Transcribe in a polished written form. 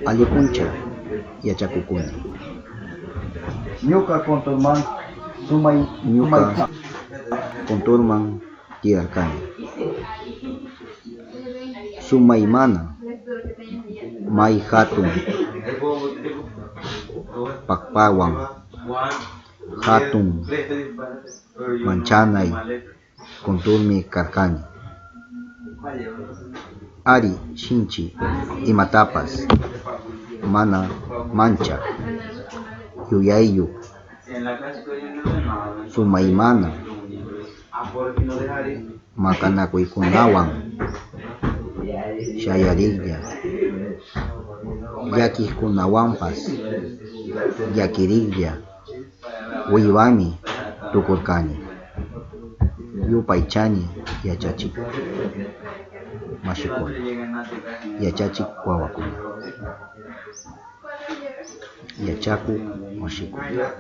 Allipuncha yachakukuni. Ñuka kunturman sumay Ñuka kunturman tiyarkani. Sumaymana may hatun pakpawan hatun manchanay kunturmi karkani. Ari shinchi imatapas mana mancha yuyayyu sumaymana makanakuykunawan shayarilla llakikunawanpas llakirilla wiwami tukurkani. Yupaychani yachachik mashikuna, yachachik wawakuna, yachaku mashikuna.